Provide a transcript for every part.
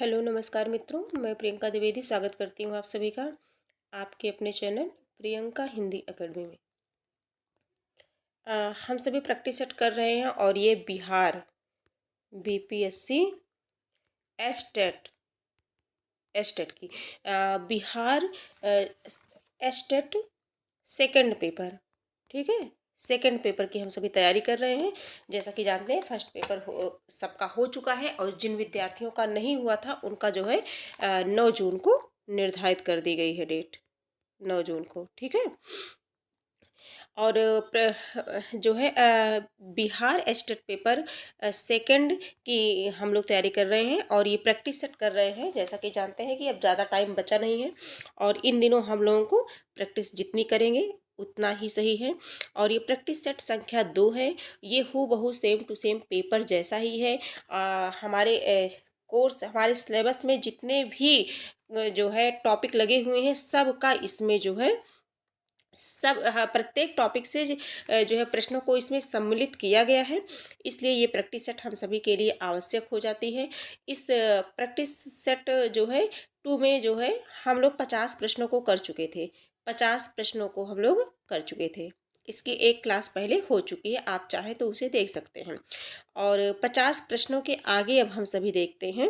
Hello नमस्कार मित्रों, मैं प्रियंका द्विवेदी स्वागत करती हूँ आप सभी का आपके अपने चैनल प्रियंका हिंदी एकेडमी में। हम सभी प्रैक्टिस सेट कर रहे हैं और ये बिहार बीपीएससी एस्टेट एस्टेट की बिहार एस्टेट सेकंड पेपर, ठीक है। सेकंड पेपर की हम सभी तैयारी कर रहे हैं। जैसा कि जानते हैं फर्स्ट पेपर सबका हो चुका है और जिन विद्यार्थियों का नहीं हुआ था उनका जो है 9 जून को निर्धारित कर दी गई है डेट, 9 जून को, ठीक है। और जो है बिहार एस्टेट पेपर सेकंड की हम लोग तैयारी कर रहे हैं और ये प्रैक्टिस सेट कर रहे हैं। जैसा कि जानते हैं कि अब ज़्यादा टाइम बचा नहीं है और इन दिनों हम लोगों को प्रैक्टिस जितनी करेंगे उतना ही सही है। और ये प्रैक्टिस सेट संख्या 2 है। ये हूबहू सेम टू सेम पेपर जैसा ही है। हमारे कोर्स हमारे सिलेबस में जितने भी जो है टॉपिक लगे हुए हैं सब का इसमें जो है सब प्रत्येक टॉपिक से जो है प्रश्नों को इसमें सम्मिलित किया गया है। इसलिए ये प्रैक्टिस सेट हम सभी के लिए आवश्यक हो जाती है। इस प्रैक्टिस सेट जो है 2 में जो है हम लोग 50 प्रश्नों को कर चुके थे। 50 प्रश्नों को हम लोग कर चुके थे। इसकी एक क्लास पहले हो चुकी है, आप चाहें तो उसे देख सकते हैं। और 50 प्रश्नों के आगे अब हम सभी देखते हैं।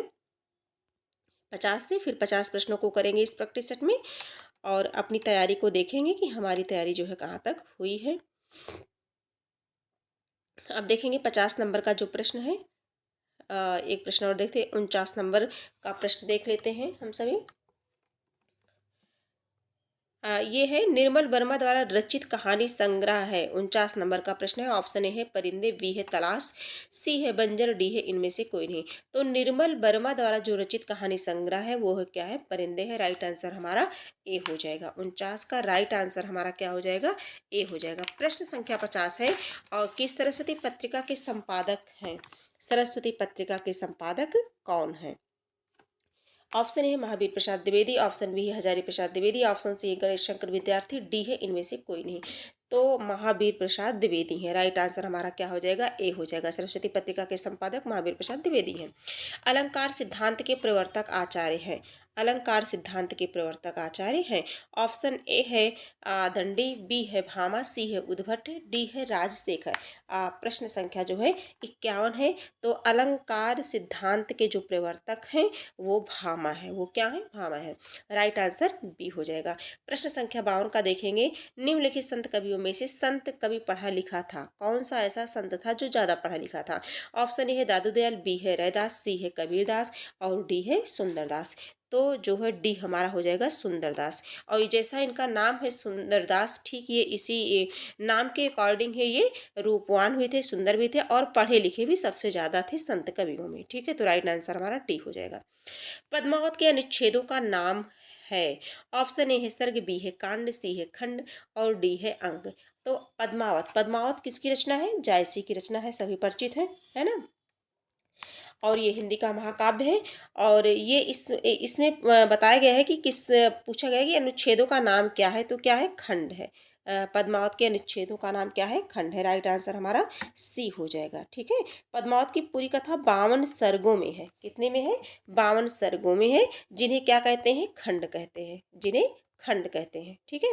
50 से फिर 50 प्रश्नों को करेंगे इस प्रैक्टिस सेट में और अपनी तैयारी को देखेंगे कि हमारी तैयारी जो है कहाँ तक हुई है। अब देखेंगे 50 नंबर का जो प्रश्न है, एक प्रश्न और देखते हैं। 49 नंबर का प्रश्न देख लेते हैं हम सभी। ये है निर्मल वर्मा द्वारा रचित कहानी संग्रह है। 49 नंबर का प्रश्न है। ऑप्शन ए है परिंदे, बी है तलाश, सी है बंजर, डी है इनमें से कोई नहीं। तो निर्मल वर्मा द्वारा जो रचित कहानी संग्रह है वो है क्या है, परिंदे है। राइट आंसर हमारा ए हो जाएगा। 49 का राइट आंसर हमारा क्या हो जाएगा, ए हो जाएगा। प्रश्न संख्या 50 है और किस सरस्वती पत्रिका के संपादक हैं। सरस्वती पत्रिका के संपादक कौन है। ऑप्शन ए है महावीर प्रसाद द्विवेदी, ऑप्शन बी है हजारी प्रसाद द्विवेदी, ऑप्शन सी है गणेश शंकर विद्यार्थी, डी है इनमें से कोई नहीं। तो महावीर प्रसाद द्विवेदी है। राइट आंसर हमारा क्या हो जाएगा, ए हो जाएगा। सरस्वती पत्रिका के संपादक महावीर प्रसाद द्विवेदी हैं। अलंकार सिद्धांत के प्रवर्तक आचार्य हैं। अलंकार सिद्धांत के प्रवर्तक आचार्य हैं। ऑप्शन ए है दंडी, बी है भामा, सी है उद्भट, डी है राजशेखर। प्रश्न संख्या जो है 51 है। तो अलंकार सिद्धांत के जो प्रवर्तक हैं वो भामा है। वो क्या है, भामा है। राइट आंसर बी हो जाएगा। प्रश्न संख्या 52 का देखेंगे। निम्नलिखित संत कवियों में से संत कवि पढ़ा लिखा था, कौन सा ऐसा संत था जो ज़्यादा पढ़ा लिखा था। ऑप्शन ए है दादू दयाल, बी है रैदास, सी है कबीरदास और डी है सुंदरदास। तो जो है डी हमारा हो जाएगा सुंदरदास। और ये जैसा इनका नाम है सुंदरदास, ठीक ये इसी नाम के अकॉर्डिंग है। ये रूपवान भी थे, सुंदर भी थे और पढ़े लिखे भी सबसे ज़्यादा थे संत कवियों में, ठीक है। तो राइट आंसर हमारा डी हो जाएगा। पद्मावत के अनुच्छेदों का नाम है। ऑप्शन ए है सर्ग, बी है कांड, सी है खंड और डी है अंग। तो पद्मावत, पद्मावत किसकी रचना है, जायसी की रचना है, सभी परिचित है ना। और ये हिंदी का महाकाव्य है। और ये इसमें बताया गया है कि पूछा गया है कि अनुच्छेदों का नाम क्या है, तो क्या है, खंड है। पद्मावत के अनुच्छेदों का नाम क्या है, खंड है। राइट आंसर हमारा सी हो जाएगा, ठीक है। पद्मावत की पूरी कथा 52 सर्गों में है। कितने में है, 52 सर्गों में है, जिन्हें क्या कहते हैं, खंड कहते हैं, जिन्हें खंड कहते हैं, ठीक है।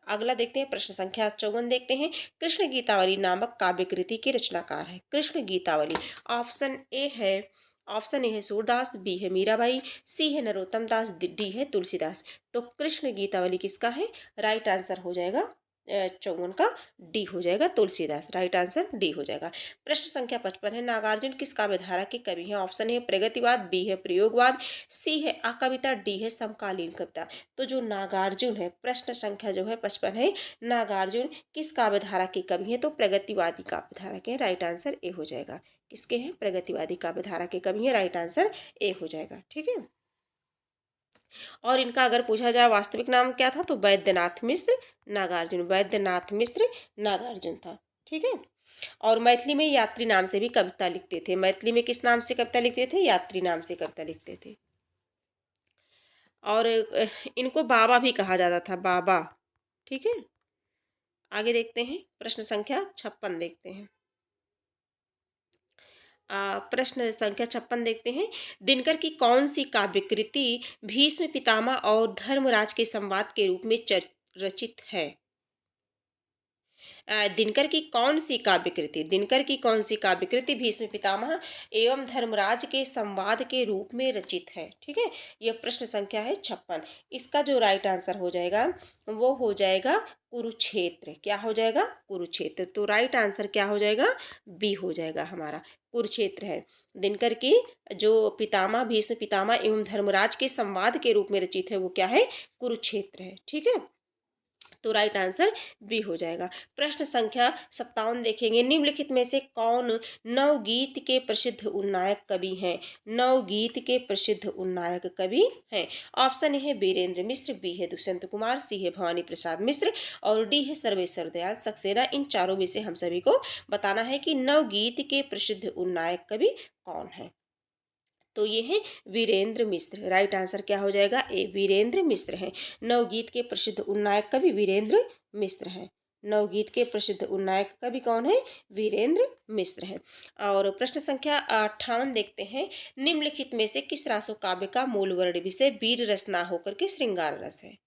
अगला देखते हैं, प्रश्न संख्या 54 देखते हैं। कृष्ण गीतावली नामक काव्य कृति के रचनाकार है। कृष्ण गीतावली, ऑप्शन ए है सूरदास, बी है मीराबाई, सी है नरोत्तम दास, डी है तुलसीदास। तो कृष्ण गीतावली किसका है, राइट आंसर हो जाएगा 54 का डी हो जाएगा, तुलसीदास। राइट आंसर डी हो जाएगा। प्रश्न संख्या 55 है। नागार्जुन किस काव्यधारा के कवि हैं। ऑप्शन ए प्रगतिवाद, बी है प्रयोगवाद, सी है अकविता, डी है समकालीन कविता। तो जो नागार्जुन है, प्रश्न संख्या जो है 55 है, नागार्जुन किस काव्यधारा के कवि हैं, तो प्रगतिवादी काव्यधारा के। राइट आंसर ए हो जाएगा। किसके हैं, प्रगतिवादी काव्यधारा के कवि हैं। राइट आंसर ए हो जाएगा, ठीक है। और इनका अगर पूछा जाए वास्तविक नाम क्या था, तो वैद्यनाथ मिश्र नागार्जुन, वैद्यनाथ मिश्र नागार्जुन था, ठीक है। और मैथिली में यात्री नाम से भी कविता लिखते थे। मैथिली में किस नाम से कविता लिखते थे, यात्री नाम से कविता लिखते थे। और इनको बाबा भी कहा जाता था, बाबा, ठीक है। आगे देखते हैं, प्रश्न संख्या 56 देखते हैं। प्रश्न संख्या 56 देखते हैं। दिनकर की कौन सी काव्यकृति भीष्म पितामह और धर्मराज के संवाद के रूप में रचित है? दिनकर की कौन सी काव्यकृति भीष्म पितामह एवं धर्मराज के संवाद के रूप में रचित है? ठीक है, यह प्रश्न संख्या है 56। इसका जो राइट आंसर हो जाएगा वो हो जाएगा कुरुक्षेत्र। क्या हो जाएगा? कुरुक्षेत्र। तो राइट आंसर क्या हो जाएगा? बी हो जाएगा हमारा, कुरुक्षेत्र है। दिनकर की जो पितामह भीष्म पितामह एवं धर्मराज के संवाद के रूप में रचित है वो क्या है? कुरुक्षेत्र है। ठीक है, तो राइट आंसर बी हो जाएगा। प्रश्न संख्या 57 देखेंगे। निम्नलिखित में से कौन नवगीत के प्रसिद्ध उन्नायक कवि हैं? नवगीत के प्रसिद्ध उन्नायक कवि हैं। ऑप्शन ए है बीरेंद्र मिश्र, बी है दुष्यंत कुमार, सी है भवानी प्रसाद मिश्र और डी है सर्वेश्वर दयाल सक्सेना। इन चारों में से हम सभी को बताना है कि नवगीत के प्रसिद्ध उन्नायक कवि कौन है। तो ये है वीरेंद्र मिश्र। राइट आंसर क्या हो जाएगा? ए, वीरेंद्र मिश्र है। नवगीत के प्रसिद्ध उन्नायक कवि वीरेंद्र मिश्र हैं। नवगीत के प्रसिद्ध उन्नायक कवि कौन है? वीरेंद्र मिश्र हैं। और प्रश्न संख्या 58 देखते हैं। निम्नलिखित में से किस रासो काव्य का मूल वर्ण विषय वीर रस ना होकर के श्रृंगार रस है?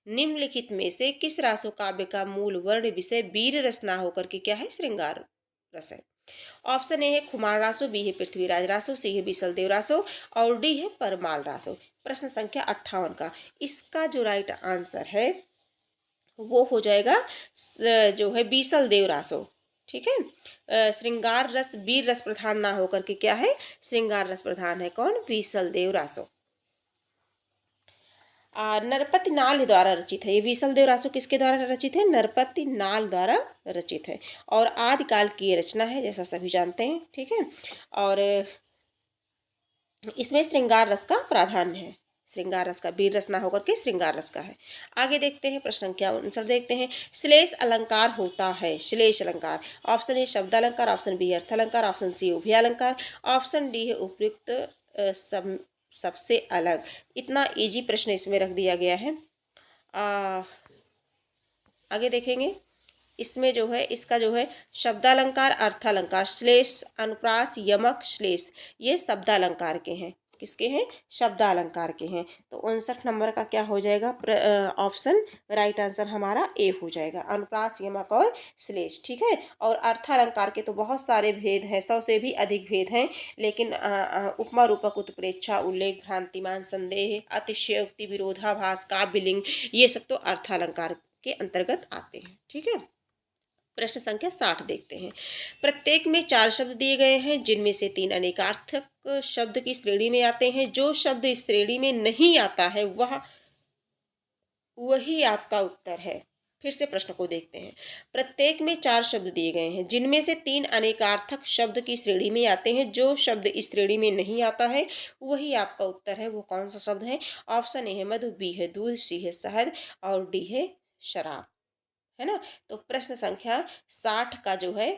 निम्नलिखित में से किस रासो काव्य का मूल वर्ण विषय वीर रस ना होकर के क्या है? श्रृंगार रस है। ऑप्शन ए है खुमार रासो, बी है पृथ्वीराज रासो, सी है बीसलदेव रासो और डी है परमाल रासो। प्रश्न संख्या 58 का इसका जो राइट आंसर है वो हो जाएगा जो है बीसलदेव रासो। ठीक है, श्रृंगार रस वीर रस प्रधान ना होकर के क्या है? श्रृंगार रस प्रधान है। कौन? बीसलदेव रासो। नरपति नाल द्वारा रचित है। ये बीसलदेव रासो किसके द्वारा रचित है? नरपति नाल द्वारा रचित है और आदिकाल की ये रचना है, जैसा सभी जानते हैं। ठीक है, और इसमें श्रृंगार रस का प्राधान्य है। श्रृंगार रस का, वीर रस ना होकर के श्रृंगार रस का है। आगे देखते हैं, प्रश्न संख्या 59 देखते हैं। श्लेष अलंकार होता है। श्लेष अलंकार, ऑप्शन ए शब्द अलंकार, ऑप्शन बी अर्थ अलंकार, ऑप्शन सी उभय अलंकार, ऑप्शन डी है उपयुक्त सबसे अलग। इतना इजी प्रश्न इसमें रख दिया गया है। आगे देखेंगे, इसमें जो है इसका जो है शब्दालंकार, अर्थालंकार, श्लेष, अनुप्रास, यमक, श्लेष, ये शब्दालंकार के हैं। किसके हैं? शब्दालंकार के हैं। तो 59 नंबर का क्या हो जाएगा? ऑप्शन राइट आंसर हमारा ए हो जाएगा, अनुप्रास, यमक और श्लेष। ठीक है, और अर्थालंकार के तो बहुत सारे भेद हैं, 100 से भी अधिक भेद हैं, लेकिन उपमा, रूपक, उत्प्रेक्षा, उल्लेख, भ्रांतिमान, संदेह, अतिशयोक्ति, विरोधाभास, काव्यलिंग, ये सब तो अर्थालंकार के अंतर्गत आते हैं। ठीक है, प्रश्न संख्या 60 देखते हैं। प्रत्येक में 4 शब्द दिए गए हैं, जिनमें से 3 अनेकार्थक शब्द की श्रेणी में आते हैं। जो शब्द इस श्रेणी में नहीं आता है वही आपका उत्तर है। फिर से प्रश्न को देखते हैं। प्रत्येक में 4 शब्द दिए गए हैं, जिनमें से 3 अनेकार्थक शब्द की श्रेणी में आते हैं। जो शब्द इस श्रेणी में नहीं आता है वही आपका उत्तर है। वो कौन सा शब्द है? ऑप्शन ए है मधु, बी है दूध, सी है शहद और डी है शराब। है ना, तो प्रश्न संख्या 60 का जो है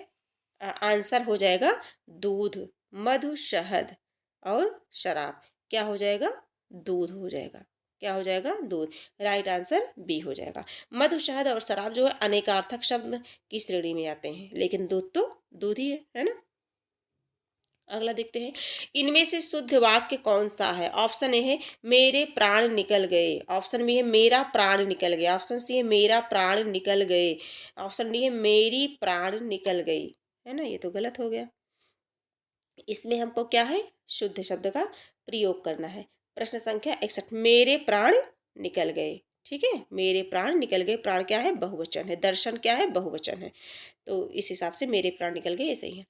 आंसर हो जाएगा दूध, मधु, शहद और शराब। क्या हो जाएगा? दूध हो जाएगा। क्या हो जाएगा? दूध। राइट आंसर बी हो जाएगा। मधु, शहद और शराब जो है अनेकार्थक शब्द की श्रेणी में आते हैं, लेकिन दूध तो दूध ही है ना। अगला देखते हैं। इनमें से शुद्ध वाक्य कौन सा है? ऑप्शन ए है मेरे प्राण निकल गए, ऑप्शन बी है मेरा प्राण निकल गया, ऑप्शन सी है मेरा प्राण निकल गए, ऑप्शन डी है मेरी प्राण निकल गई। है ना, ये तो गलत हो गया। इसमें हमको क्या है? शुद्ध शब्द का प्रयोग करना है। प्रश्न संख्या 61, मेरे प्राण निकल गए। ठीक है, मेरे प्राण निकल गए, प्राण क्या है? बहुवचन है, दर्शन क्या है? बहुवचन है, तो इस हिसाब से मेरे प्राण निकल गए, ये सही है।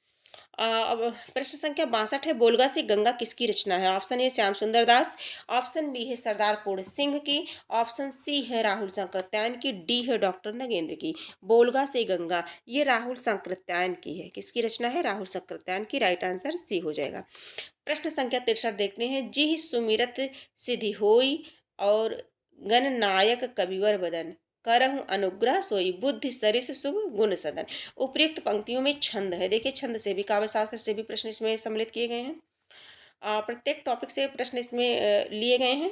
अब प्रश्न संख्या 62 है। बोलगा से गंगा किसकी रचना है? ऑप्शन ए श्याम सुंदर दास, ऑप्शन बी है सरदार पूर्ण सिंह की, ऑप्शन सी है राहुल सांकृत्यायन की, डी है डॉक्टर नगेंद्र की। बोलगा से गंगा ये राहुल सांकृत्यायन की है। किसकी रचना है? राहुल सांकृत्यायन की। राइट आंसर सी हो जाएगा। प्रश्न संख्या 63 देखते हैं। जी सुमिरत सिद्धि होई और गणनायक कविवर बदन, करहु अनुग्रह सोई बुद्धि सरिस शुभ गुण सदन। उपयुक्त पंक्तियों में छंद है। देखिए, छंद से भी, काव्य शास्त्र से भी प्रश्न इसमें सम्मिलित किए गए हैं। प्रत्येक टॉपिक से प्रश्न इसमें लिए गए हैं।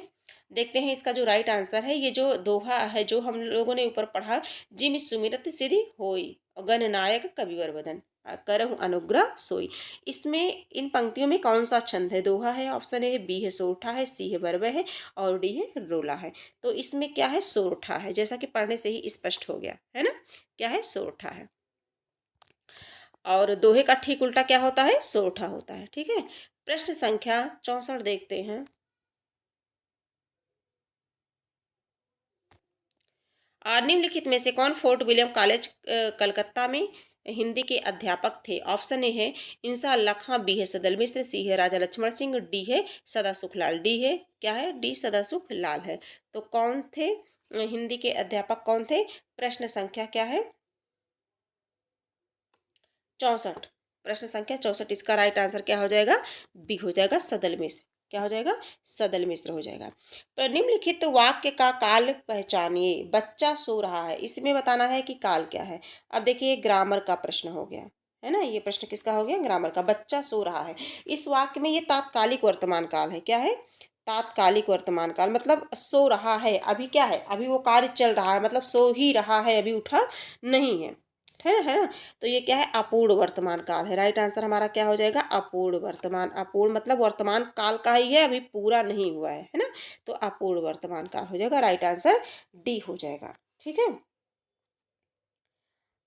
देखते हैं इसका जो राइट आंसर है, ये जो दोहा है जो हम लोगों ने ऊपर पढ़ा, जिम सुमिरत सिद्धि होई और गणनायक कविवर बदन, करहु अनुग्रह सोई। इसमें इन पंक्तियों में कौन सा छंद है? दोहा है, ऑप्शन ए है, बी है सोरठा है, सी है बरबे है और डी है रोला है। तो इसमें क्या है? सोरठा है, जैसा कि पढ़ने से ही स्पष्ट हो गया है ना, क्या है? सोरठा है। और दोहे का ठीक उल्टा क्या होता है? सोरठा होता है। ठीक है, प्रश्न संख्या 64 देखते हैं। निम्नलिखित में से कौन फोर्ट विलियम कॉलेज कलकत्ता में हिंदी के अध्यापक थे? ऑप्शन ए है इंसा अल्लाह खां, बी है सदल मिश्र, सी है राजा लक्ष्मण सिंह, डी है सदा सुखलाल। डी है क्या है? डी सदा सुखलाल है। तो कौन थे हिंदी के अध्यापक कौन थे? प्रश्न संख्या क्या है? 64। प्रश्न संख्या 64, इसका राइट आंसर क्या हो जाएगा? बी हो जाएगा, सदल मिश्र। क्या हो जाएगा? सदल मिश्र हो जाएगा। पर निम्नलिखित वाक्य का काल पहचानिए। बच्चा सो रहा है, इसमें बताना है कि काल क्या है। अब देखिए, ग्रामर का प्रश्न हो गया है ना, ये प्रश्न किसका हो गया? ग्रामर का। बच्चा सो रहा है, इस वाक्य में ये तात्कालिक वर्तमान काल है। क्या है? तात्कालिक वर्तमान काल, मतलब सो रहा है, अभी क्या है? अभी वो कार्य चल रहा है, मतलब सो ही रहा है, अभी उठा नहीं है ना, है ना। तो ये क्या है? अपूर्ण वर्तमान काल है। राइट आंसर हमारा क्या हो जाएगा? अपूर्ण वर्तमान। अपूर्ण मतलब वर्तमान काल का ही है, अभी पूरा नहीं हुआ है ना। तो अपूर्ण वर्तमान काल हो जाएगा, राइट आंसर डी हो जाएगा। ठीक है,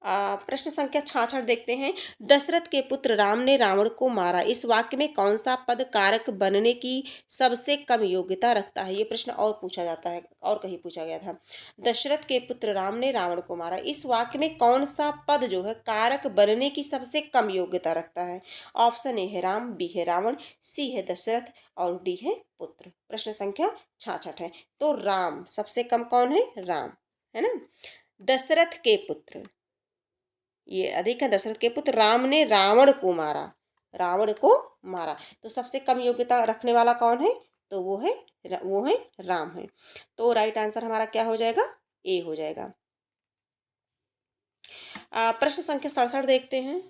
प्रश्न संख्या 66 देखते हैं। दशरथ के पुत्र राम ने रावण को मारा, इस वाक्य में कौन सा पद कारक बनने की सबसे कम योग्यता रखता है? ये प्रश्न और पूछा जाता है, और कहीं पूछा गया था। दशरथ के पुत्र राम ने रावण को मारा, इस वाक्य में कौन सा पद जो है कारक बनने की सबसे कम योग्यता रखता है? ऑप्शन ए है राम, बी है रावण, सी है दशरथ और डी है पुत्र। प्रश्न संख्या 66 है। तो राम सबसे कम कौन है? राम, है ना। दशरथ के पुत्र, ये अधिक है। दशरथ के पुत्र राम ने रावण को मारा, रावण को मारा। तो सबसे कम योग्यता रखने वाला कौन है? तो वो है राम है। तो राइट आंसर हमारा क्या हो जाएगा? ए हो जाएगा। प्रश्न संख्या 67 देखते हैं।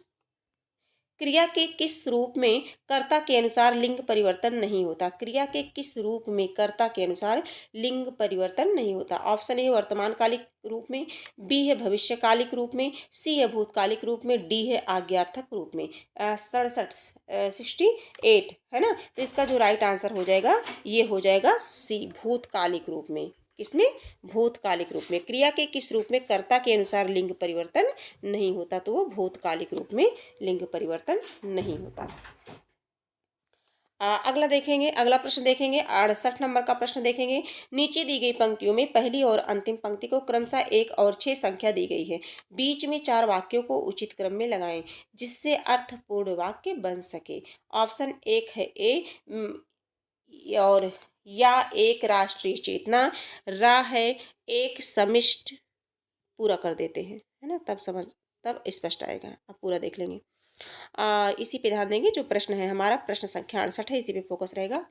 क्रिया के किस रूप में कर्ता के अनुसार लिंग परिवर्तन नहीं होता? क्रिया के किस रूप में कर्ता के अनुसार लिंग परिवर्तन नहीं होता? ऑप्शन ए वर्तमान कालिक रूप में, बी है भविष्यकालिक रूप में, सी है भूतकालिक रूप में, डी है आज्ञार्थक रूप में। 67 68 है ना। तो इसका जो राइट आंसर हो जाएगा, ये हो जाएगा सी, भूतकालिक रूप में। किसमें? भूतकालिक रूप में। क्रिया के किस रूप में कर्ता के अनुसार लिंग परिवर्तन नहीं होता? तो वो भूतकालिक रूप में लिंग परिवर्तन नहीं होता। अगला देखेंगे, अगला प्रश्न देखेंगे, 68 नंबर का प्रश्न देखेंगे। नीचे दी गई पंक्तियों में पहली और अंतिम पंक्ति को क्रमशः 1 और 6 संख्या दी गई है। बीच में 4 वाक्यों को उचित क्रम में लगाएं जिससे अर्थपूर्ण वाक्य बन सके। ऑप्शन एक है ए और या एक राष्ट्रीय चेतना, रा है एक समिष्ट। पूरा कर देते हैं, है ना, तब स्पष्ट आएगा। अब पूरा देख लेंगे। इसी पे ध्यान देंगे। जो प्रश्न है हमारा, प्रश्न संख्या 68 है, इसी पे फोकस रहेगा।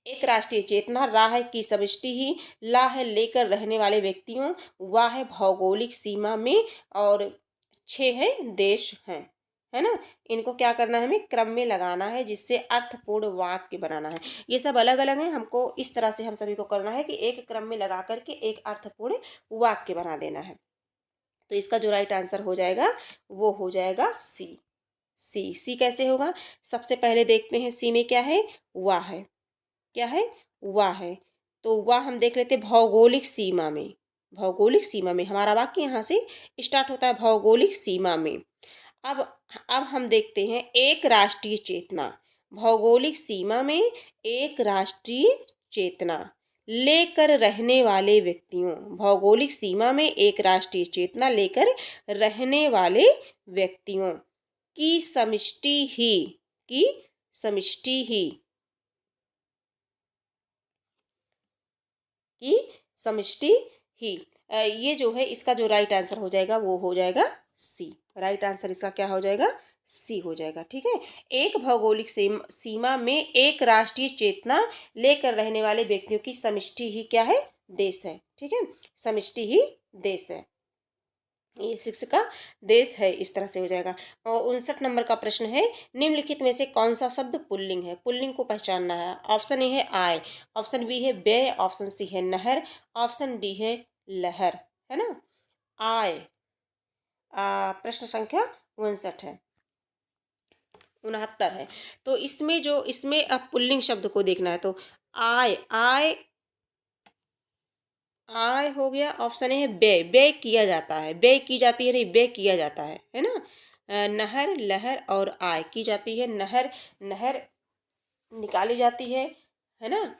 एक राष्ट्रीय चेतना, रा है की समष्टि ही, ला है लेकर रहने वाले व्यक्तियों, वा है भौगोलिक सीमा में और 6 है देश है ना। इनको क्या करना है? हमें क्रम में लगाना है जिससे अर्थपूर्ण वाक्य बनाना है। ये सब अलग अलग है, हमको इस तरह से हम सभी को करना है कि एक क्रम में लगा करके एक अर्थपूर्ण वाक्य बना देना है। तो इसका जो राइट आंसर हो जाएगा, वो हो जाएगा सी। सी कैसे होगा? सबसे पहले देखते हैं सी में क्या है? वाह है। क्या है? वाह है। तो वाह हम देख लेते हैं भौगोलिक सीमा में। भौगोलिक सीमा में हमारा वाक्य यहाँ से स्टार्ट होता है, भौगोलिक सीमा में। अब अब हम देखते हैं एक राष्ट्रीय चेतना। भौगोलिक सीमा में एक राष्ट्रीय चेतना लेकर रहने वाले व्यक्तियों। भौगोलिक सीमा में एक राष्ट्रीय चेतना लेकर रहने वाले व्यक्तियों की समष्टि ही, की समष्टि ही, की समष्टि ही। ये जो है इसका जो राइट आंसर हो जाएगा, वो हो जाएगा सी। राइट आंसर इसका क्या हो जाएगा? सी हो जाएगा। ठीक है, एक भौगोलिक सीमा में एक राष्ट्रीय चेतना लेकर रहने वाले व्यक्तियों की समष्टि ही क्या है? देश है। ठीक है, समष्टि ही देश है। ये शिक्षक का देश है, इस तरह से हो जाएगा। और 59 नंबर का प्रश्न है, निम्नलिखित में से कौन सा शब्द पुल्लिंग है? पुल्लिंग को पहचानना है। ऑप्शन ए है आय, ऑप्शन बी है व्यय, ऑप्शन सी है नहर, ऑप्शन डी है लहर, है ना। आय, प्रश्न संख्या 59 है, 69 है। तो इसमें अब पुल्लिंग शब्द को देखना है तो आय, आय, आय हो गया। ऑप्शन ए है व्यय, व्यय किया जाता है, व्यय की जाती है, नहीं व्यय किया जाता है ना। नहर, लहर और आय की जाती है। नहर, नहर निकाली जाती है ना।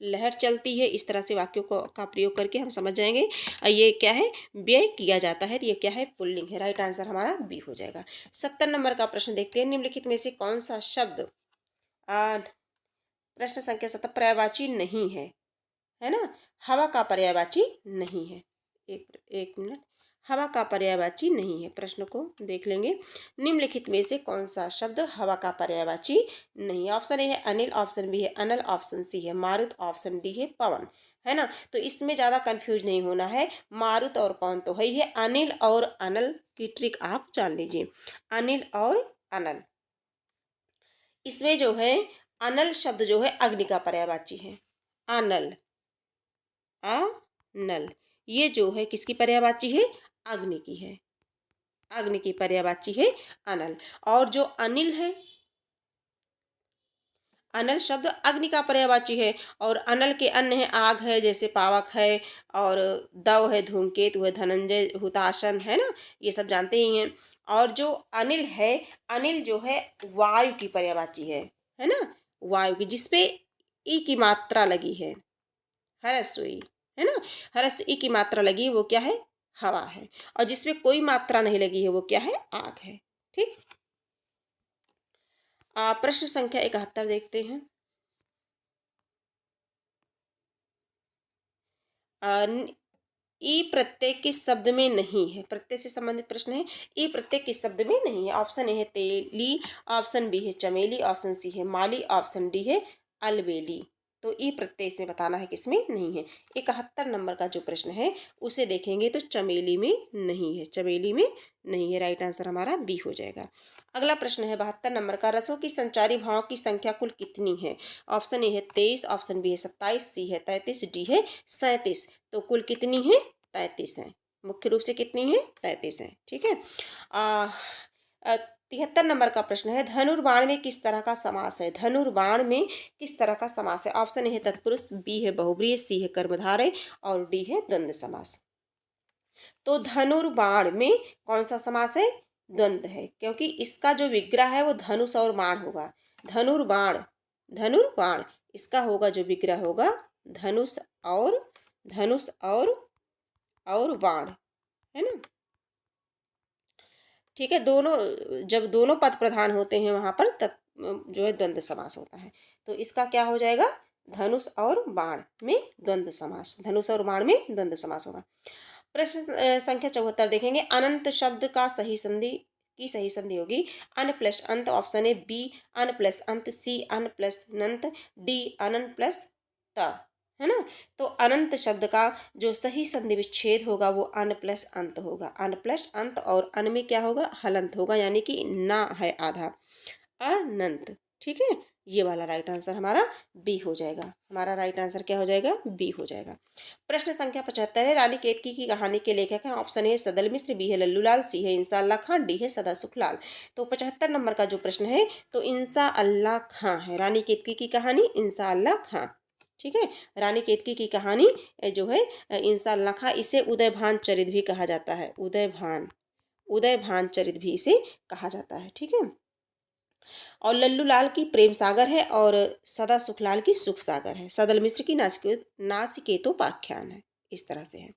लहर चलती है। इस तरह से वाक्यों को का प्रयोग करके हम समझ जाएंगे। ये क्या है, व्यय किया जाता है, तो ये क्या है, पुल्लिंग है। राइट आंसर हमारा बी हो जाएगा। 70 नंबर का प्रश्न देखते हैं, निम्नलिखित में से कौन सा शब्द प्रश्न संख्या 70 पर्यायवाची नहीं है ना। हवा का पर्यायवाची नहीं है। एक एक मिनट, हवा का पर्यायवाची नहीं है। प्रश्न को देख लेंगे, निम्नलिखित में से कौन सा शब्द हवा का पर्यायवाची नहीं है। ऑप्शन ए है अनिल, ऑप्शन बी है अनल, ऑप्शन सी है मारुत, ऑप्शन डी है पवन, है ना। तो इसमें ज़्यादा कंफ्यूज नहीं होना है, मारुत और पवन तो है ही है। अनिल और अनल की ट्रिक आप जान लीजिए, अनिल और अनल। इसमें जो है अनल शब्द जो है अग्नि का पर्यायवाची है। अनल, अनल, ये जो है किसकी पर्यायवाची है, अग्नि की है। अग्नि की पर्यायवाची है अनल। और जो अनिल है, अनल शब्द अग्नि का पर्यायवाची है। और अनल के अन्य है, आग है जैसे पावक है, और दव है, धूमकेतु है, धनंजय, हुताशन, है ना, ये सब जानते ही हैं। और जो अनिल है, अनिल जो है वायु की पर्यायवाची है ना, वायु की, जिसपे ई की मात्रा लगी है, ह्रस्व ई, है ना, ह्रस्व ई की मात्रा लगी है, वो क्या है, हवा है। और जिसमें कोई मात्रा नहीं लगी है वो क्या है, आग है। ठीक। प्रश्न संख्या 71 देखते हैं। ई प्रत्यय किस शब्द में नहीं है, प्रत्यय से संबंधित प्रश्न है। ई प्रत्यय किस शब्द में नहीं है। ऑप्शन ए है तेली, ऑप्शन बी है चमेली, ऑप्शन सी है माली, ऑप्शन डी है अलबेली। तो ई प्रत्यय इसमें बताना है किसमें नहीं है। 71 नंबर का जो प्रश्न है उसे देखेंगे तो चमेली में नहीं है, चमेली में नहीं है। राइट आंसर हमारा बी हो जाएगा। अगला प्रश्न है 72 नंबर का, रसों की संचारी भावों की संख्या कुल कितनी है। ऑप्शन ए है 23, ऑप्शन बी है 27, सी है 33, डी है 37। तो कुल कितनी है, 33 है। मुख्य रूप से कितनी है, 33 है। ठीक है। 73 नंबर का प्रश्न है, धनुर्बाण में किस तरह का समास है। धनुर्बाण में किस तरह का समास है। ऑप्शन ए है तत्पुरुष, बी है बहुब्रीहि, सी है कर्मधारय और डी है द्वंद्व समास। तो धनुर्बाण में कौन सा समास है, द्वंद्व है, क्योंकि इसका जो विग्रह है वो धनुष और बाण होगा। धनुर्बाण, धनुर्बाण, इसका होगा जो विग्रह होगा धनुष और, धनुष और बाण, है ना। ठीक है। दोनों, जब दोनों पद प्रधान होते हैं वहां पर जो है द्वंद्व समास होता है। तो इसका क्या हो जाएगा, धनुष और बाण में द्वंद्व समास, धनुष और बाण में द्वंद्व समास होगा। प्रश्न संख्या 74 देखेंगे, अनंत शब्द का सही संधि की सही संधि होगी अन प्लस अंत। ऑप्शन ए बी अन प्लस अंत, सी अन प्लस नंत, डी अनंत प्लस त, है ना। तो अनंत शब्द का जो सही संधि विच्छेद होगा वो अन प्लस अंत होगा। अन प्लस अंत, और अन में क्या होगा, हलंत होगा, यानी कि ना है आधा, अनंत। ठीक है। ये वाला राइट आंसर हमारा बी हो जाएगा। हमारा राइट आंसर क्या हो जाएगा, बी हो जाएगा। प्रश्न संख्या 75 है, रानी केतकी की कहानी के लेखक हैं। Option A Sadal Mishra, B है लल्लूलाल, सी है इंसा अल्लाह खां, डी है सदा सुखलाल। तो 75 नंबर का जो प्रश्न है तो इंसा अल्लाह खां है। रानी केतकी की कहानी इंसा अल्लाह खां। ठीक है। रानी केतकी की कहानी जो है इंसा अल्लाह खां। इसे उदयभान चरित भी कहा जाता है, उदयभान, उदयभान चरित भी इसे कहा जाता है। ठीक है। और लल्लू लाल की प्रेम सागर है और सदा सुखलाल की सुख सागर है। सदल मिश्र की नासिकेतोपाख्यान है। इस तरह से है।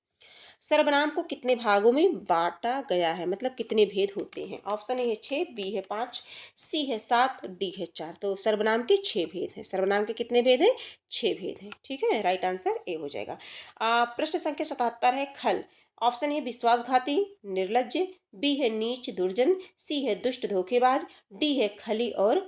सर्वनाम को कितने भागों में बांटा गया है, मतलब कितने भेद होते हैं। ऑप्शन ए है 6, बी है 5, सी है 7, डी है 4। तो सर्वनाम के 6 भेद हैं। सर्वनाम के कितने भेद हैं, 6 भेद हैं। ठीक है। राइट आंसर ए हो जाएगा। प्रश्न संख्या 77 है, खल। ऑप्शन ए विश्वासघाती, निर्लज्ज, बी है नीच दुर्जन, सी है दुष्ट धोखेबाज, डी है खली और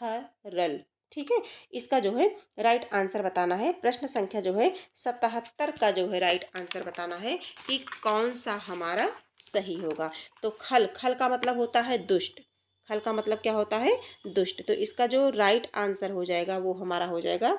खरल। ठीक है। इसका जो है राइट आंसर बताना है। प्रश्न संख्या जो है 77 का जो है राइट आंसर बताना है कि कौन सा हमारा सही होगा। तो खल, खल का मतलब होता है दुष्ट, खल का मतलब क्या होता है, दुष्ट। तो इसका जो राइट आंसर हो जाएगा वो हमारा हो जाएगा,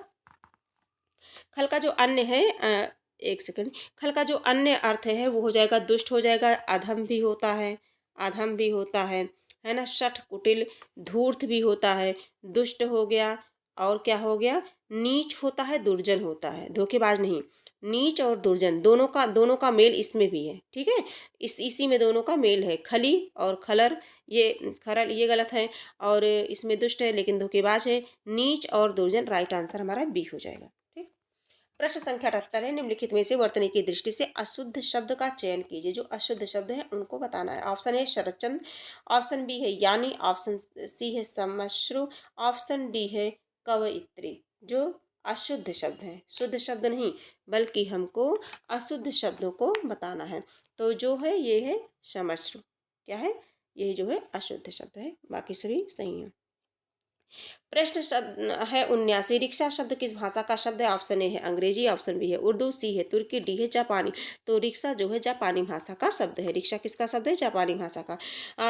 खल का जो अन्य है एक सेकंड, खल का जो अन्य अर्थ है वो हो जाएगा दुष्ट हो जाएगा, अधम भी होता है, अधम भी होता है, है ना। शठ, कुटिल, धूर्त भी होता है, दुष्ट हो गया, और क्या हो गया, नीच होता है, दुर्जन होता है, धोखेबाज नहीं। नीच और दुर्जन दोनों का मेल इसमें भी है, ठीक है। इसी में दोनों का मेल है। खली और खलर, ये खरल ये गलत है, और इसमें दुष्ट है लेकिन धोखेबाज है। नीच और दुर्जन, राइट आंसर हमारा बी हो जाएगा। ठीक। प्रश्न संख्या 78 है, निम्नलिखित में से वर्तनी की दृष्टि से अशुद्ध शब्द का चयन कीजिए। जो अशुद्ध शब्द है उनको बताना है। ऑप्शन ए शरतचंद, ऑप्शन बी है यानी, ऑप्शन सी है समश्रु, ऑप्शन डी है कवयित्री। जो अशुद्ध शब्द है, शुद्ध शब्द नहीं, बल्कि हमको अशुद्ध शब्दों को बताना है। तो जो है ये है समश्रु। क्या है, ये जो है अशुद्ध शब्द है, बाकी सभी सही है। प्रश्न शब्द है 79, रिक्शा शब्द किस भाषा का शब्द है। ऑप्शन ए है अंग्रेजी, ऑप्शन बी है उर्दू, सी है तुर्की, डी है जापानी। तो रिक्शा जो है जापानी भाषा का शब्द है। रिक्शा किसका शब्द है, जापानी भाषा का।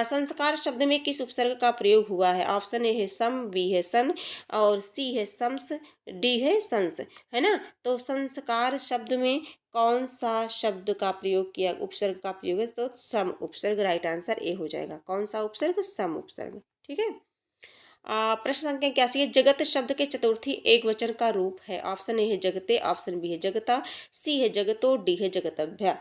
संस्कार शब्द में किस उपसर्ग का प्रयोग हुआ है। ऑप्शन ए है सम, बी है सन, और सी है शम्स, डी है संस, है ना। तो संस्कार शब्द में कौन सा शब्द का प्रयोग किया, उपसर्ग का प्रयोग है, तो सम उपसर्ग, राइट आंसर ए हो जाएगा। कौन सा उपसर्ग, सम उपसर्ग। ठीक है। प्रश्न संख्या 81 है, जगत शब्द के चतुर्थी एक वचन का रूप है। ऑप्शन ए है जगते, ऑप्शन बी है जगता, सी है जगतो, डी है जगतभ्या,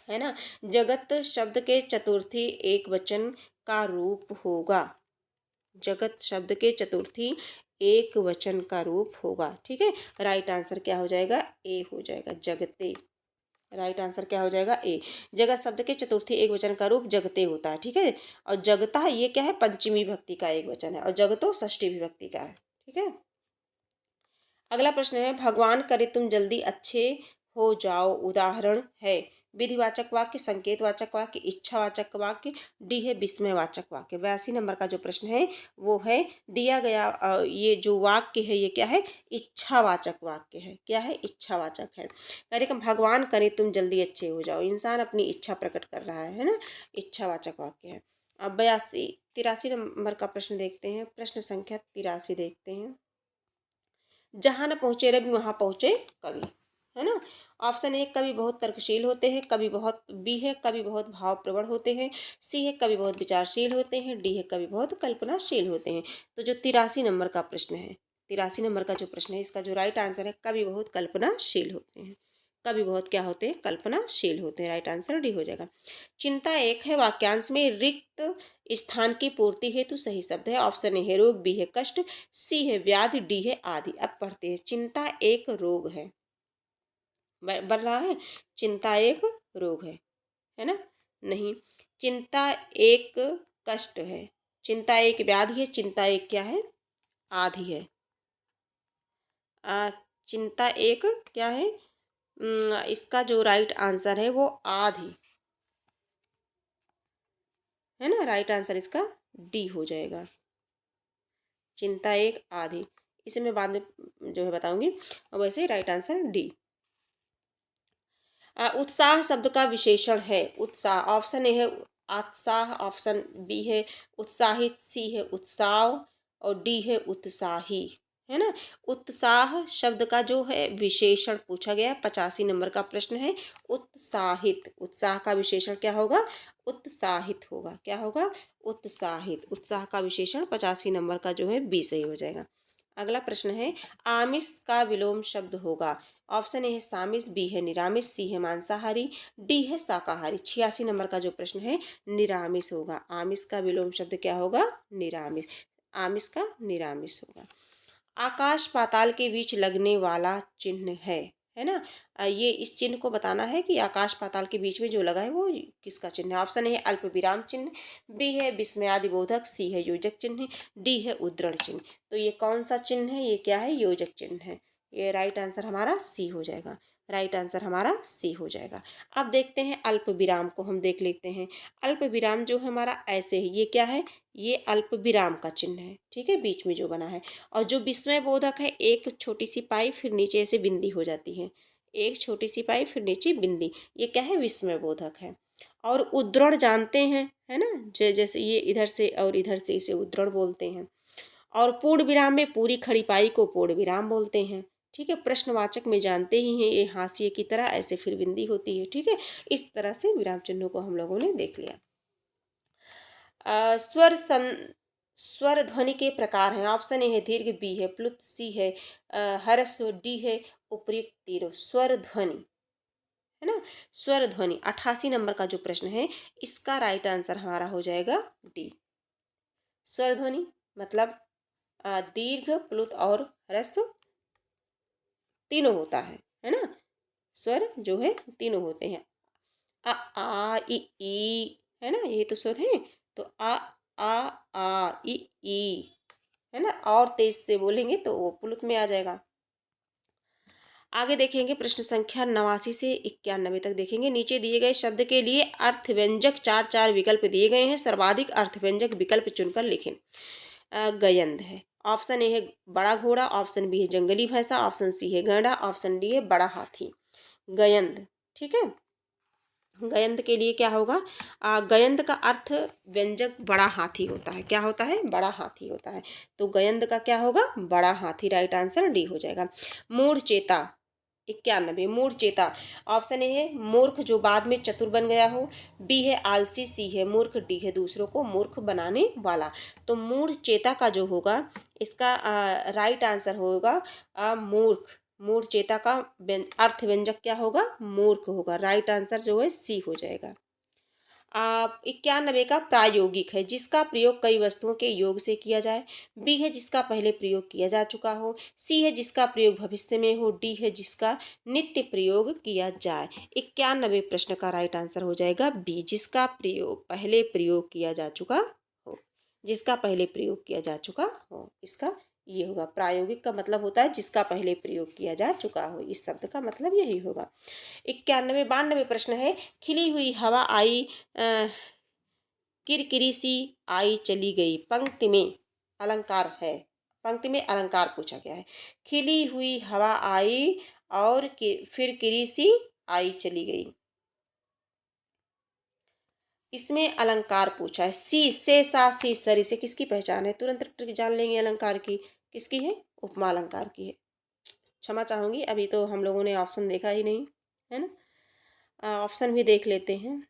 है ना। जगत शब्द के चतुर्थी एक वचन का रूप होगा। जगत शब्द के चतुर्थी एक वचन का रूप होगा। ठीक है। राइट आंसर क्या हो जाएगा, ए हो जाएगा, जगते। राइट आंसर क्या हो जाएगा, ए। जगत शब्द के चतुर्थी एक वचन का रूप जगते होता है। ठीक है। और जगता ये क्या है, पंचमी विभक्ति का एक वचन है, और जगतो षष्ठी विभक्ति का है। ठीक है। अगला प्रश्न है, भगवान करे तुम जल्दी अच्छे हो जाओ उदाहरण है। विधिवाचक वाक्य, संकेतवाचक वाक्य, इच्छावाचक वाक्य, डी है विस्मयवाचक वाक्य। 82 नंबर का जो प्रश्न है वो है दिया गया ये जो वाक्य है ये क्या है, इच्छावाचक वाक्य है। क्या है, इच्छावाचक है। कार्यक्रम भगवान करे तुम जल्दी अच्छे हो जाओ, इंसान अपनी इच्छा प्रकट कर रहा है ना। इच्छावाचक वाक्य है। अब 83 नंबर का प्रश्न देखते हैं। प्रश्न संख्या 83 देखते हैं। जहाँ न पहुँचे रवि वहाँ पहुँचे कवि, है ना। ऑप्शन ए कवि बहुत तर्कशील होते हैं, कवि बहुत, बी है कवि बहुत भावप्रवण होते हैं, सी है कवि बहुत विचारशील होते हैं, डी है कवि बहुत कल्पनाशील होते हैं। तो जो 83 नंबर का प्रश्न है, 83 नंबर का जो प्रश्न है, इसका जो राइट आंसर है कवि बहुत कल्पनाशील होते हैं। कवि बहुत क्या होते हैं, कल्पनाशील होते हैं। राइट आंसर डी हो जाएगा। चिंता एक है, वाक्यांश में रिक्त स्थान की पूर्ति हेतु सही शब्द है। ऑप्शन ए है रोग, बी है कष्ट, सी है व्याधि, डी है आदि। अब पढ़ते हैं। चिंता एक रोग है, बन रहा है, चिंता एक रोग है ना। नहीं, चिंता एक कष्ट है, चिंता एक व्याधि है, चिंता एक क्या है, आदि है। चिंता एक क्या है, इसका जो राइट आंसर है वो आदि है ना। राइट आंसर इसका डी हो जाएगा, चिंता एक आदि। इसे मैं बाद में जो है बताऊंगी। वैसे राइट आंसर डी। उत्साह शब्द का विशेषण है। उत्साह, ऑप्शन ए है उत्साह, ऑप्शन बी है उत्साहित, सी है उत्साह, और डी है उत्साही, है ना। उत्साह शब्द का जो है विशेषण पूछा गया, 85 नंबर का प्रश्न है। उत्साहित, उत्साह का विशेषण क्या होगा, उत्साहित होगा। क्या होगा, उत्साहित। उत्साह का विशेषण 85 नंबर का जो है बी सही हो जाएगा। अगला प्रश्न है, आमिष का विलोम शब्द होगा। ऑप्शन ए है सामिस, बी है निरामिष, सी है मांसाहारी, डी है शाकाहारी। 86 नंबर का जो प्रश्न है निरामिष होगा। आमिष का विलोम शब्द क्या होगा, निरामिष। आमिष का निरामिष होगा। आकाश पाताल के बीच लगने वाला चिन्ह है ना। ये इस चिन्ह को बताना है कि आकाश पाताल के बीच में जो लगा है वो किसका चिन्ह है। ऑप्शन ए है अल्प विराम चिन्ह, बी है विस्मयादि बोधक, सी है योजक चिन्ह, डी है उद्धरण चिन्ह। तो ये कौन सा चिन्ह है, ये क्या है, योजक चिन्ह है। ये राइट आंसर हमारा सी हो जाएगा। राइट आंसर हमारा सी हो जाएगा। अब देखते हैं अल्प विराम को, हम देख लेते हैं। अल्प विराम जो है हमारा ऐसे है, ये क्या है, ये अल्प विराम का चिन्ह है। ठीक है, बीच में जो बना है। और जो विस्मय बोधक है, एक छोटी सी पाई फिर नीचे ऐसे बिंदी हो जाती है, एक छोटी सी पाई फिर नीचे बिंदी, ये क्या है, विस्मय बोधक है। और उद्धरण जानते हैं, है ना, जैसे ये इधर से और इधर से इसे उद्धरण बोलते हैं। और पूर्ण विराम में पूरी खड़ी पाई को पूर्ण विराम बोलते हैं। ठीक है, प्रश्नवाचक में जानते ही हैं, ये हाशिए की तरह ऐसे फिर बिंदी होती है। ठीक है, इस तरह से विराम चिन्हों को हम लोगों ने देख लिया। स्वर ध्वनि के प्रकार हैं। ऑप्शन ए है दीर्घ, बी है प्लुत, सी है ह्रस्व, डी है उपर्युक्त तीनों। स्वर ध्वनि है ना, स्वर ध्वनि 88 नंबर का जो प्रश्न है, इसका राइट आंसर हमारा हो जाएगा डी। स्वर ध्वनि मतलब दीर्घ, प्लुत और ह्रस्व तीनों होता है ना। स्वर जो है तीनों होते हैं। अ आ इ ई है ना, ये तो स्वर है। तो आ ई ई है ना, और तेज से बोलेंगे तो वो पुलुत में आ जाएगा। आगे देखेंगे प्रश्न संख्या 89 से 91 तक देखेंगे। नीचे दिए गए शब्द के लिए अर्थव्यंजक चार चार विकल्प दिए गए हैं। सर्वाधिक अर्थव्यंजक विकल्प चुनकर लिखें। गयंद है। ऑप्शन ए है बड़ा घोड़ा, ऑप्शन बी है जंगली भैंसा, ऑप्शन सी है गैंडा, ऑप्शन डी है बड़ा हाथी। गयंद, ठीक है। गयंद के लिए क्या होगा? गयंद का अर्थ व्यंजक बड़ा हाथी होता है। क्या होता है? बड़ा हाथी होता है। तो गयंद का क्या होगा? बड़ा हाथी। राइट आंसर डी हो जाएगा। मूढ़ चेता 91। मूढ़ चेता ऑप्शन ए है मूर्ख जो बाद में चतुर बन गया हो, बी है आलसी, सी है मूर्ख, डी है दूसरों को मूर्ख बनाने वाला। तो मूढ़ चेता का जो होगा, इसका राइट आंसर होगा मूर्ख। मूढ़ चेता का अर्थ व्यंजक क्या होगा? मूर्ख होगा। राइट आंसर जो है सी हो जाएगा। 91 का प्रायोगिक है। जिसका प्रयोग कई वस्तुओं के योग से किया जाए, बी है जिसका पहले प्रयोग किया जा चुका हो, सी है जिसका प्रयोग भविष्य में हो, डी है जिसका नित्य प्रयोग किया जाए। 91 प्रश्न का राइट आंसर हो जाएगा बी, जिसका प्रयोग पहले प्रयोग किया जा चुका हो। जिसका पहले प्रयोग किया जा चुका हो, इसका ये होगा। प्रायोगिक का मतलब होता है जिसका पहले प्रयोग किया जा चुका हो। इस शब्द का मतलब यही होगा। 92 प्रश्न है। खिली हुई हवा आई, किरकिरी सी आई चली गई। पंक्ति में अलंकार है। पंक्ति में अलंकार पूछा गया है। खिली हुई हवा आई और फिर किरी सी आई चली गई। इसमें अलंकार पूछा है। सी से सा सी सर, इसे किसकी पहचान है? तुरंत ट्रिक जान लेंगे अलंकार की। किसकी है? उपमा अलंकार की है। क्षमा चाहूंगी, अभी तो हम लोगों ने ऑप्शन देखा ही नहीं है ना। ऑप्शन भी देख लेते हैं।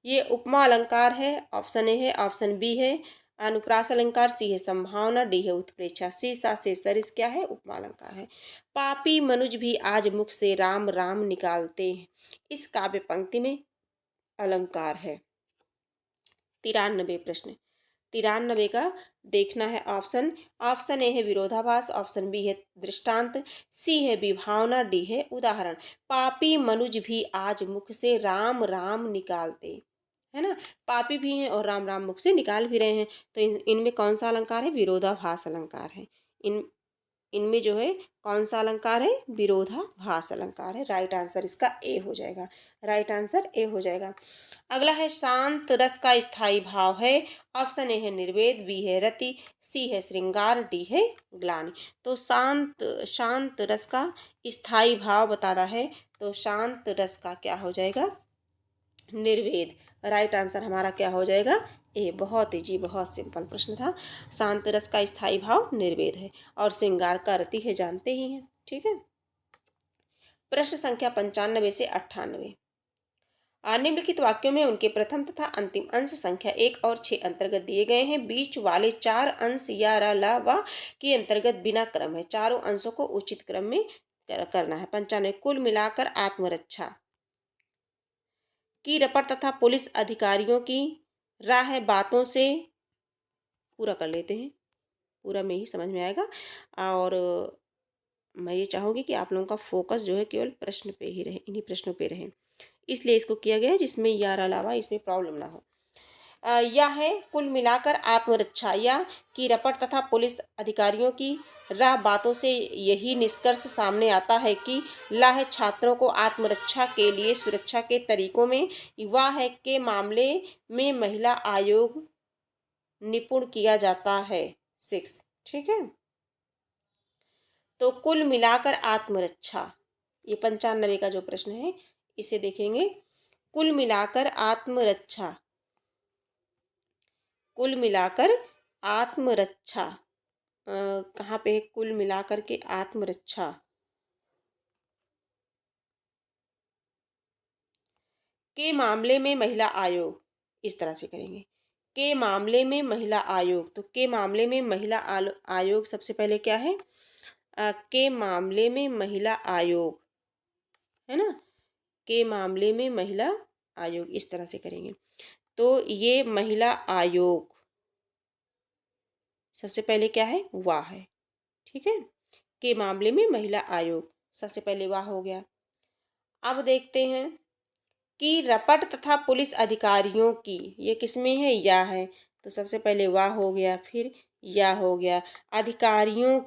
ये उपमा अलंकार है। ऑप्शन ए है, ऑप्शन बी है अनुप्रास अलंकार, सी है संभावना, डी है उत्प्रेक्षा। सी सा से सरिस क्या है? उपमा अलंकार है। पापी मनुज भी आज मुख से राम राम निकालते हैं। इस काव्य पंक्ति में अलंकार है। 93 प्रश्न। 93 का देखना है ऑप्शन। ऑप्शन ए है विरोधाभास, ऑप्शन बी है दृष्टांत, सी है विभावना, डी है उदाहरण। पापी मनुज भी आज मुख से राम राम निकालते, है ना। पापी भी हैं और राम राम मुख से निकाल भी रहे हैं। तो इनमें कौन सा अलंकार है? विरोधाभास अलंकार है। इनमें जो है कौन सा अलंकार है? विरोधाभास अलंकार है। राइट आंसर इसका ए हो जाएगा। राइट आंसर ए हो जाएगा। अगला है शांत रस का स्थायी भाव है। ऑप्शन ए है निर्वेद, बी है रति, सी है श्रृंगार, डी है ग्लानि। तो शांत रस का स्थायी भाव बताना है। तो शांत रस का क्या हो जाएगा? निर्वेद। राइट आंसर हमारा क्या हो जाएगा? ए। बहुत ही जी, बहुत सिंपल प्रश्न था। शांत रस का स्थायी भाव निर्वेद है और श्रृंगार का रति है, जानते ही हैं। ठीक है। प्रश्न संख्या 95 से 98। निम्नलिखित वाक्यों में उनके प्रथम तथा अंतिम अंश संख्या 1 और 6 अंतर्गत दिए गए हैं। बीच वाले 4 अंश या र ल व के अंतर्गत बिना क्रम है। चारों अंशों को उचित क्रम में करना है। 95 कुल मिलाकर आत्मरक्षा की रपट तथा पुलिस अधिकारियों की राह बातों से पूरा कर लेते हैं। पूरा में ही समझ में आएगा। और मैं ये चाहूँगी कि आप लोगों का फोकस जो है केवल प्रश्न पे ही रहे, इन्हीं प्रश्नों पे रहे। इसलिए इसको किया गया है जिसमें यार अलावा इसमें प्रॉब्लम ना हो। यह है कुल मिलाकर आत्मरक्षा या की रपट तथा पुलिस अधिकारियों की राह बातों से यही निष्कर्ष सामने आता है कि ला है छात्रों को आत्मरक्षा के लिए सुरक्षा के तरीकों में, युवा है के मामले में महिला आयोग निपुण किया जाता है। 6, ठीक है। तो कुल मिलाकर आत्मरक्षा, ये 95 का जो प्रश्न है इसे देखेंगे। कुल मिलाकर आत्मरक्षा, कुल मिलाकर आत्मरक्षा कहाँ पे है? कुल मिलाकर के आत्मरक्षा के मामले में महिला आयोग, इस तरह से करेंगे के मामले में महिला आयोग, तो के मामले में महिला आयोग सबसे पहले क्या है, के मामले में महिला आयोग, है ना, के मामले में महिला आयोग, इस तरह से करेंगे। तो ये महिला आयोग सबसे पहले क्या है, वाह है, ठीक है। के मामले में महिला आयोग सबसे पहले वाह हो गया। अब देखते हैं कि रपट तथा पुलिस अधिकारियों की, ये किसमें है, या है, तो सबसे पहले वाह हो गया, फिर या हो गया। अधिकारियों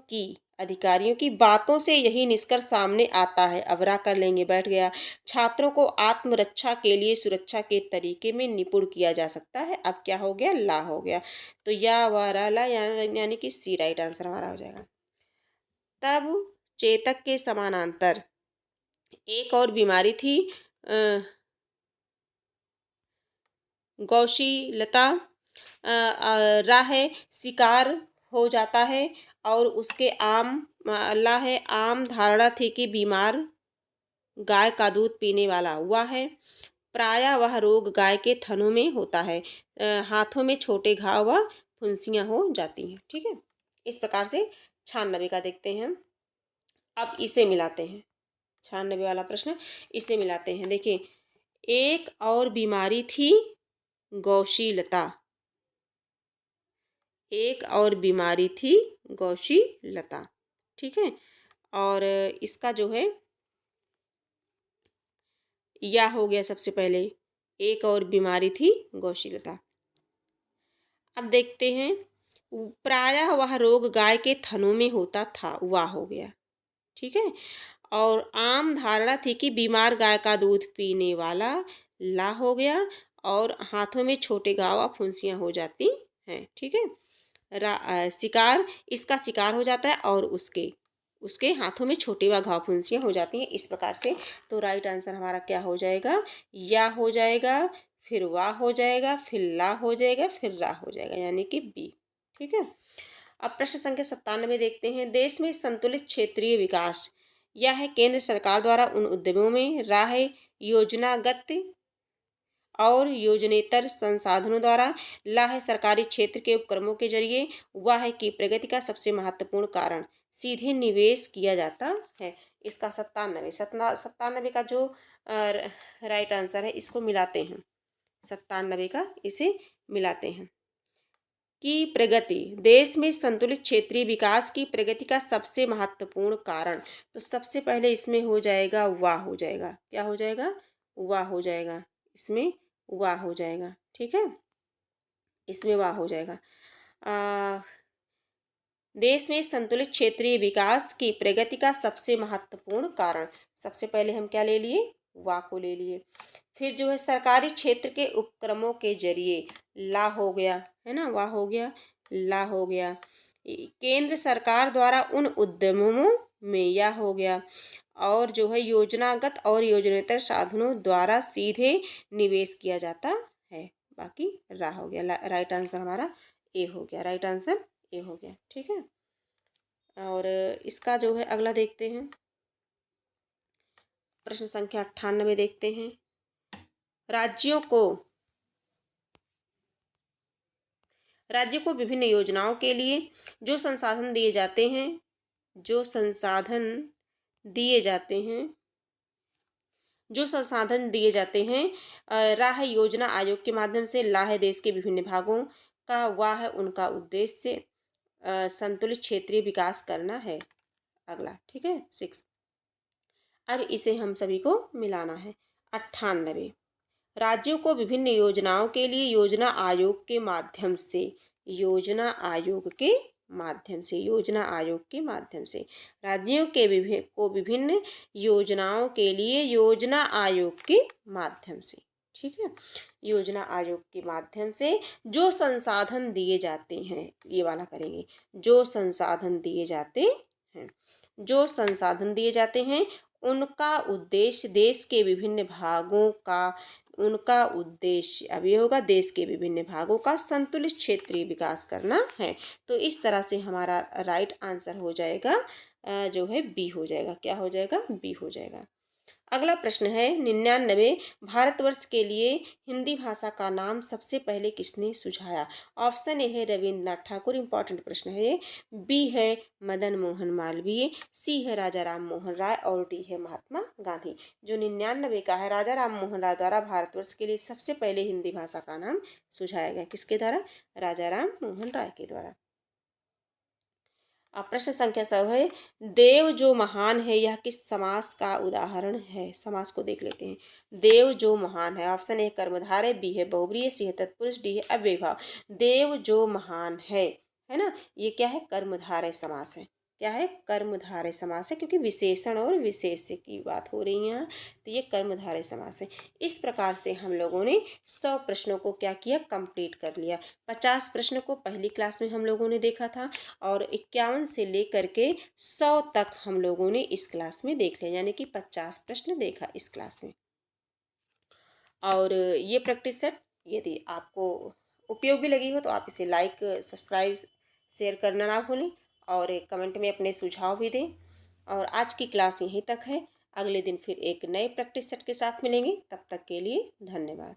की बातों से यही निष्कर्ष सामने आता है, अब रा कर लेंगे, बैठ गया। छात्रों को आत्मरक्षा के लिए सुरक्षा के तरीके में निपुण किया जा सकता है, अब क्या हो गया, ला हो गया। तो या व रा ला यानी कि सी राइट आंसर हमारा हो जाएगा। तब चेतक के समानांतर एक और बीमारी थी, गौशीलता, रा है शिकार हो जाता है, और उसके ला है आम धारणा थी कि बीमार गाय का दूध पीने वाला हुआ है। प्रायः वह रोग गाय के थनों में होता है, हाथों में छोटे घाव व फुंसियाँ हो जाती हैं, ठीक है। इस प्रकार से 96 का देखते हैं। अब इसे मिलाते हैं, 96 वाला प्रश्न, इसे मिलाते हैं। देखिए, एक और बीमारी थी गौशीलता, एक और बीमारी थी गौशीलता, ठीक है। और इसका जो है या हो गया सबसे पहले, एक और बीमारी थी गौशीलता। अब देखते हैं, प्रायः वह रोग गाय के थनों में होता था, वाह हो गया, ठीक है। और आम धारणा थी कि बीमार गाय का दूध पीने वाला, ला हो गया। और हाथों में छोटे घाव व फुंसियाँ हो जाती हैं, ठीक है। शिकार, इसका शिकार हो जाता है, और उसके उसके हाथों में छोटे व घाव फुंसियाँ हो जाती हैं, इस प्रकार से। तो राइट आंसर हमारा क्या हो जाएगा, या हो जाएगा, फिर वाह हो जाएगा, फिर ला हो जाएगा, फिर रा हो जाएगा, यानी कि बी, ठीक है। अब प्रश्न संख्या 97 देखते हैं। देश में संतुलित क्षेत्रीय विकास, यह है केंद्र सरकार द्वारा उन उद्यमों में राह योजनागत और योजनेतर संसाधनों द्वारा, ला है सरकारी क्षेत्र के उपक्रमों के जरिए, वह है कि प्रगति का सबसे महत्वपूर्ण कारण सीधे निवेश किया जाता है। इसका 97 का जो राइट आंसर है, इसको मिलाते हैं, 97 का इसे मिलाते हैं कि प्रगति, देश में संतुलित क्षेत्रीय विकास की प्रगति का सबसे महत्वपूर्ण कारण, तो सबसे पहले इसमें हो जाएगा वाह हो जाएगा, क्या हो जाएगा, वाह हो जाएगा, इसमें वाह हो जाएगा, ठीक है, इसमें वाह हो जाएगा। देश में संतुलित क्षेत्रीय विकास की प्रगति का सबसे महत्वपूर्ण कारण, सबसे पहले हम क्या ले लिए, वाह को ले लिए। फिर जो है सरकारी क्षेत्र के उपक्रमों के जरिए, ला हो गया, है ना, वाह हो गया, ला हो गया। केंद्र सरकार द्वारा उन उद्यमों में, या हो गया। और जो है योजनागत और योजनेतर साधनों द्वारा सीधे निवेश किया जाता है, बाकी रा हो गया। राइट आंसर हमारा ए हो गया, राइट आंसर ए हो गया, ठीक है। और इसका जो है अगला देखते हैं, प्रश्न संख्या 98 देखते हैं। राज्य को विभिन्न योजनाओं के लिए जो संसाधन दिए जाते हैं, जो संसाधन दिए जाते हैं, जो संसाधन दिए जाते हैं, राह योजना आयोग के माध्यम से, ला है देश के विभिन्न भागों का, वाह है उनका उद्देश्य संतुलित क्षेत्रीय विकास करना है, अगला, ठीक है, 6। अब इसे हम सभी को मिलाना है। 98, राज्यों को विभिन्न योजनाओं के लिए योजना आयोग के माध्यम से, योजना आयोग के माध्यम से, योजना आयोग के माध्यम से, राज्यों के विभिन्न योजनाओं के लिए योजना आयोग के माध्यम से, ठीक है, योजना आयोग के माध्यम से जो संसाधन दिए जाते हैं, ये वाला करेंगे, जो संसाधन दिए जाते हैं, जो संसाधन दिए जाते हैं, उनका उद्देश्य देश के विभिन्न भागों का, उनका उद्देश्य, अब ये होगा देश के विभिन्न भागों का संतुलित क्षेत्रीय विकास करना है। तो इस तरह से हमारा राइट आंसर हो जाएगा, जो है बी हो जाएगा, क्या हो जाएगा, बी हो जाएगा। अगला प्रश्न है 99 भारतवर्ष के लिए हिंदी भाषा का नाम सबसे पहले किसने सुझाया? ऑप्शन ए है रविंद्रनाथ ठाकुर, इंपॉर्टेंट प्रश्न है ये। बी है मदन मोहन मालवीय, सी है राजा राम मोहन राय और डी है महात्मा गांधी। जो 99 का है राजा राम मोहन राय द्वारा भारतवर्ष के लिए सबसे पहले हिंदी भाषा का नाम सुझाया गया। किसके द्वारा? राजा राम मोहन राय के द्वारा। अब प्रश्न संख्या 100 है देव जो महान है यह किस समास का उदाहरण है? समास को देख लेते हैं। देव जो महान है, ऑप्शन ए कर्मधारय, बी है बहुब्रीहि, सी है तत्पुरुष, डी है अव्ययीभाव। देव जो महान है ना, ये क्या है? कर्मधारय समास है। क्या है? कर्मधारय समास है, क्योंकि विशेषण और विशेष्य की बात हो रही है यहाँ, तो ये कर्मधारय समास है। इस प्रकार से हम लोगों ने 100 प्रश्नों को क्या किया? कंप्लीट कर लिया। 50 प्रश्न को पहली क्लास में हम लोगों ने देखा था और 51 से लेकर के 100 तक हम लोगों ने इस क्लास में देख लिया, यानी कि 50 प्रश्न देखा इस क्लास में। और ये प्रैक्टिस सेट यदि आपको उपयोगी लगी हो तो आप इसे लाइक, सब्सक्राइब, शेयर करना ना भूलें और एक कमेंट में अपने सुझाव भी दें। और आज की क्लास यहीं तक है। अगले दिन फिर एक नए प्रैक्टिस सेट के साथ मिलेंगे। तब तक के लिए धन्यवाद।